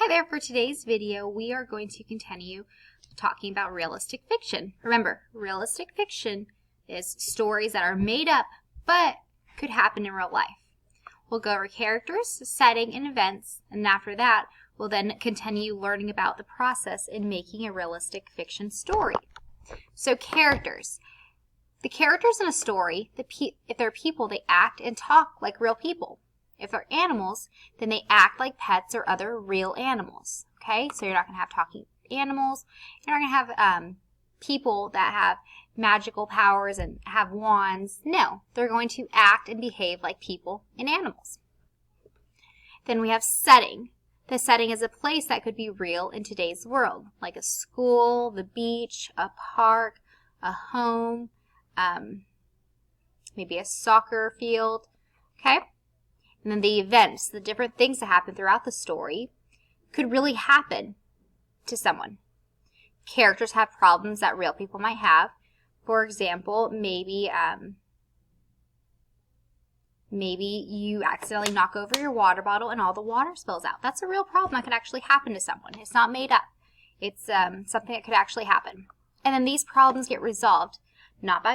Hi there, for today's video we are going to continue talking about realistic fiction. Remember, realistic fiction is stories that are made up but could happen in real life. We'll go over characters, setting, and events, and after that we'll then continue learning about the process in making a realistic fiction story. So characters. The characters in a story, if they're people, they act and talk like real people. If they're animals, then they act like pets or other real animals. Okay, so you're not going to have talking animals. You're not going to have people that have magical powers and have wands. No, they're going to act and behave like people and animals. Then we have setting. The setting is a place that could be real in today's world, like a school, the beach, a park, a home, maybe a soccer field. Okay? And then the events, the different things that happen throughout the story, could really happen to someone. Characters have problems that real people might have. For example, maybe you accidentally knock over your water bottle and all the water spills out. That's a real problem that could actually happen to someone. It's not made up. It's something that could actually happen. And then these problems get resolved not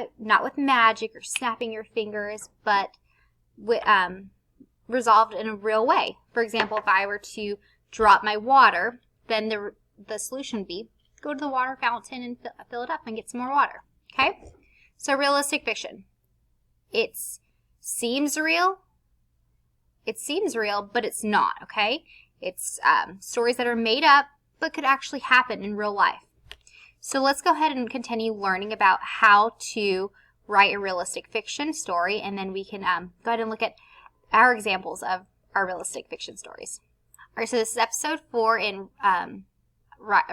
with magic or snapping your fingers, but with resolved in a real way. For example, if I were to drop my water, then the solution would be go to the water fountain and fill it up and get some more water. Okay? So realistic fiction. It seems real, but it's not, okay? It's stories that are made up but could actually happen in real life. So let's go ahead and continue learning about how to write a realistic fiction story, and then we can go ahead and look at our examples of our realistic fiction stories. All right, so this is episode 4 in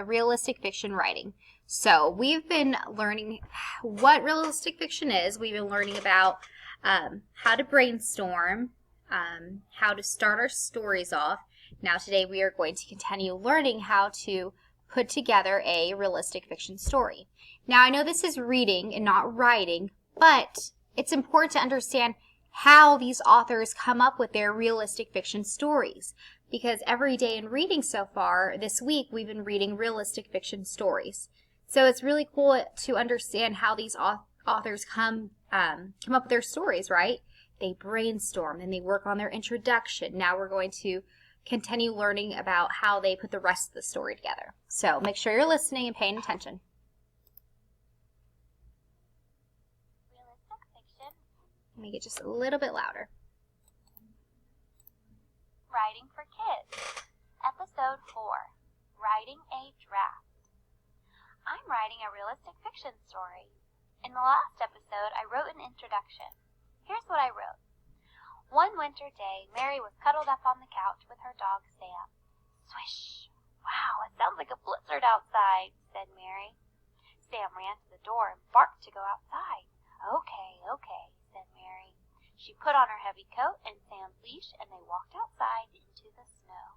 realistic fiction writing. So we've been learning what realistic fiction is. We've been learning about how to brainstorm, how to start our stories off. Now today we are going to continue learning how to put together a realistic fiction story. Now I know this is reading and not writing, but it's important to understand how these authors come up with their realistic fiction stories. Because every day in reading so far, this week, we've been reading realistic fiction stories. So it's really cool to understand how these authors come up with their stories, right? They brainstorm and they work on their introduction. Now we're going to continue learning about how they put the rest of the story together. So make sure you're listening and paying attention. Make it just a little bit louder. Writing for Kids, Episode 4, Writing a Draft. I'm writing a realistic fiction story. In the last episode, I wrote an introduction. Here's what I wrote. One winter day, Mary was cuddled up on the couch with her dog, Sam. Swish! Wow, it sounds like a blizzard outside, said Mary. Sam ran to the door and barked to go outside. Okay, said Mary. She put on her heavy coat and Sam's leash, and they walked outside into the snow.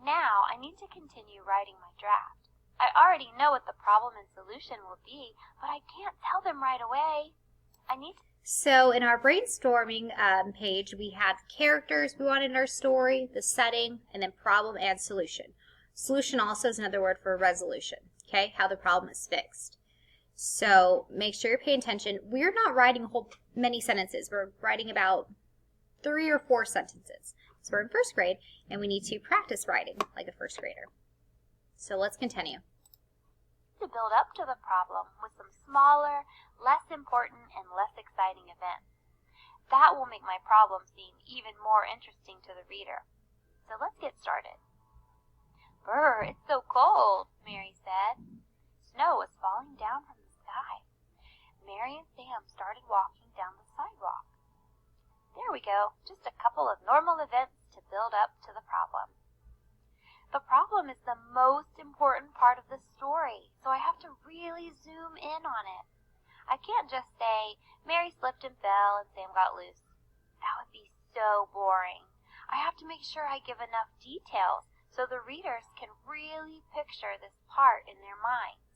Now, I need to continue writing my draft. I already know what the problem and solution will be, but I can't tell them right away. So in our brainstorming page, we had characters we wanted in our story, the setting, and then problem and solution. Solution also is another word for resolution, okay? How the problem is fixed. So make sure you're paying attention. We're not writing many sentences. We're writing about 3 or 4 sentences. So we're in first grade, and we need to practice writing like a first grader. So let's continue. To build up to the problem with some smaller, less important, and less exciting events. That will make my problem seem even more interesting to the reader. So let's get started. Brr, it's so cold, Mary said. Snow was falling down from the sky. Mary and Sam started walking down the sidewalk. There we go, just a couple of normal events to build up to the problem. The problem is the most important part of the story, so I have to really zoom in on it. I can't just say, Mary slipped and fell and Sam got loose. That would be so boring. I have to make sure I give enough details so the readers can really picture this part in their minds.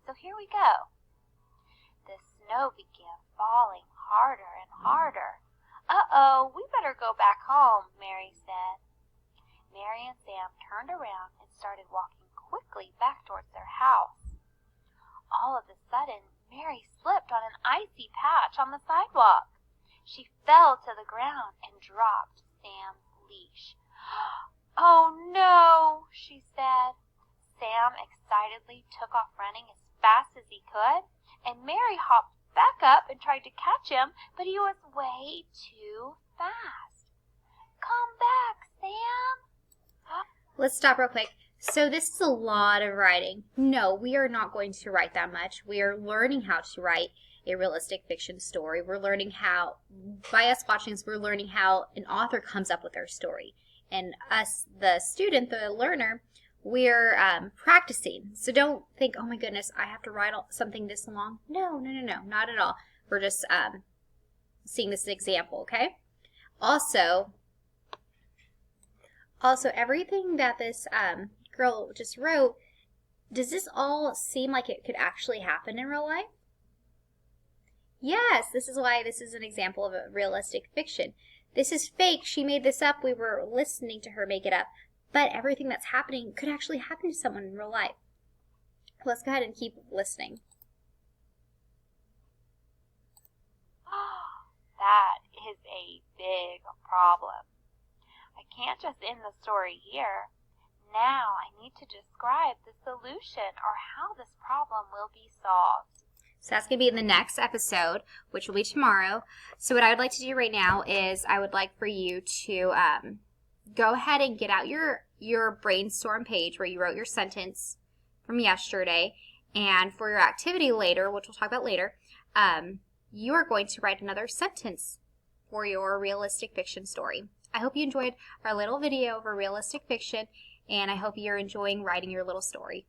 So here we go. The snow began falling harder and harder. Uh-oh, we better go back home, Mary said. Mary and Sam turned around and started walking quickly back towards their house. All of a sudden, Mary slipped on an icy patch on the sidewalk. She fell to the ground and dropped Sam's leash. "Oh no," she said. Sam excitedly took off running as fast as he could, and Mary hopped back up and tried to catch him, but he was way too fast. "Come back, Sam." Let's stop real quick. So this is a lot of writing. No, we are not going to write that much. We are learning how to write a realistic fiction story. We're learning how, by us watching this, we're learning how an author comes up with their story. And us, the student, the learner, we're practicing. So don't think, oh my goodness, I have to write something this long. No, not at all. We're just seeing this example, okay? Also, everything that this girl just wrote, does this all seem like it could actually happen in real life? Yes, this is why this is an example of a realistic fiction. This is fake. She made this up. We were listening to her make it up. But everything that's happening could actually happen to someone in real life. Let's go ahead and keep listening. That is a big problem. I can't just end the story here. Now I need to describe the solution or how this problem will be solved. So that's going to be in the next episode, which will be tomorrow. So what I would like to do right now is I would like for you to go ahead and get out your brainstorm page where you wrote your sentence from yesterday. And for your activity later, which we'll talk about later, you are going to write another sentence for your realistic fiction story. I hope you enjoyed our little video of a realistic fiction, and I hope you're enjoying writing your little story.